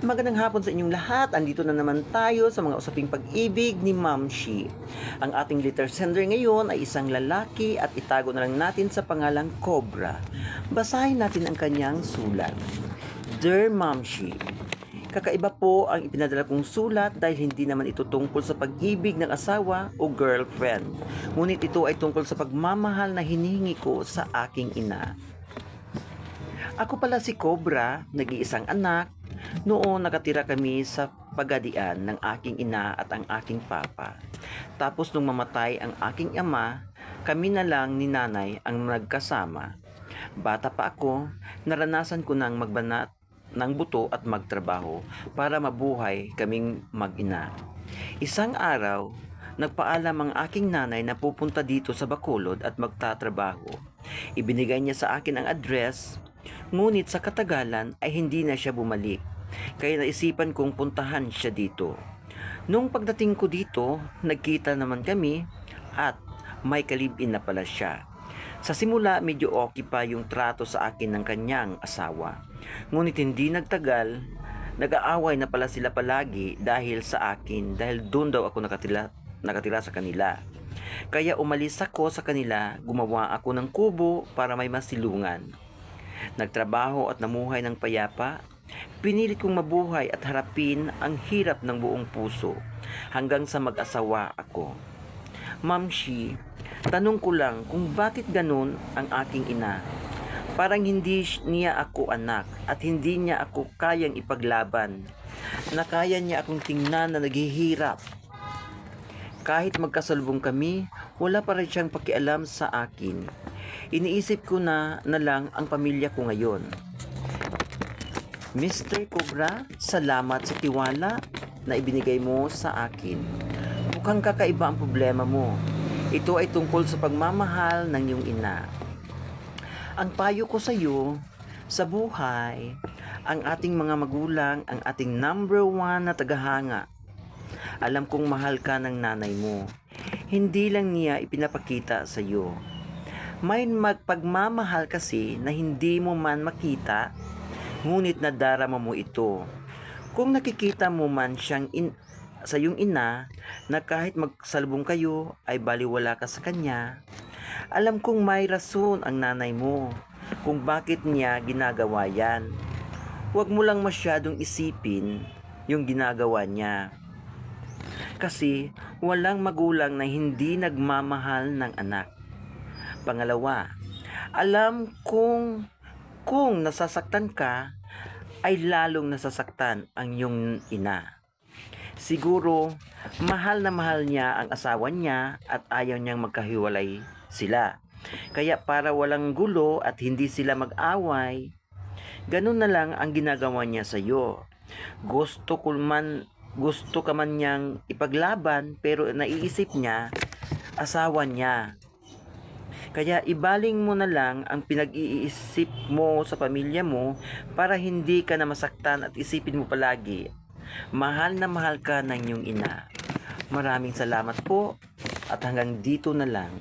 Magandang hapon sa inyong lahat. Andito na naman tayo sa mga usaping pag-ibig ni Ma'am Shi. Ang ating letter sender ngayon ay isang lalaki at itago na lang natin sa pangalang Cobra. Basahin natin ang kanyang sulat. Dear Ma'am Shi, kakaiba po ang ipinadala kong sulat dahil hindi naman ito tungkol sa pag-ibig ng asawa o girlfriend. Ngunit ito ay tungkol sa pagmamahal na hinihingi ko sa aking ina. Ako pala si Cobra, nag-iisang anak. Noon nakatira kami sa pagadian ng aking ina at ang aking papa. Tapos nung mamatay ang aking ama, kami na lang ni nanay ang nagkasama. Bata pa ako, naranasan ko nang magbanat ng buto at magtrabaho para mabuhay kaming mag-ina. Isang araw, nagpaalam ang aking nanay na pupunta dito sa Bacolod at magtatrabaho. Ibinigay niya sa akin ang address, ngunit sa katagalan ay hindi na siya bumalik. Kaya naisipan kong puntahan siya dito. Nung pagdating ko dito, nagkita naman kami at may kalibin na pala siya. Sa simula, medyo okay pa yung trato sa akin ng kanyang asawa. Ngunit hindi nagtagal, nag-aaway na pala sila palagi dahil sa akin, dahil doon daw ako nakatira sa kanila. Kaya umalis ako sa kanila, gumawa ako ng kubo para may masilungan. Nagtrabaho at namuhay ng payapa. Pinilit kong mabuhay at harapin ang hirap ng buong puso hanggang sa mag-asawa ako. Ma'am Shi, tanong ko lang kung bakit ganun ang aking ina. Parang hindi niya ako anak at hindi niya ako kayang ipaglaban. Na kaya niya akong tingnan na naghihirap. Kahit magkasalubong kami, wala pa rin siyang pakialam sa akin. Iniisip ko na lang ang pamilya ko ngayon. Mr. Cobra, salamat sa tiwala na ibinigay mo sa akin. Mukhang kakaiba ang problema mo. Ito ay tungkol sa pagmamahal ng iyong ina. Ang payo ko sa iyo, sa buhay, ang ating mga magulang ang ating number one na tagahanga. Alam kong mahal ka ng nanay mo. Hindi lang niya ipinapakita sa iyo. May pagmamahal kasi na hindi mo man makita, ngunit nadarama mo ito. Kung nakikita mo man siyang sa iyong ina na kahit magsalubong kayo ay baliwala ka sa kanya, alam kong may rason ang nanay mo kung bakit niya ginagawa yan. Huwag mo lang masyadong isipin yung ginagawa niya. Kasi walang magulang na hindi nagmamahal ng anak. Pangalawa, alam kong kung nasasaktan ka, ay lalong nasasaktan ang iyong ina. Siguro, mahal na mahal niya ang asawa niya at ayaw niyang magkahiwalay sila. Kaya para walang gulo at hindi sila mag-away, ganun na lang ang ginagawa niya sa iyo. Gusto ka man niyang ipaglaban pero naiisip niya, asawa niya. Kaya ibaling mo na lang ang pinag-iisip mo sa pamilya mo para hindi ka na masaktan at isipin mo palagi, mahal na mahal ka ng iyong ina. Maraming salamat po at hanggang dito na lang.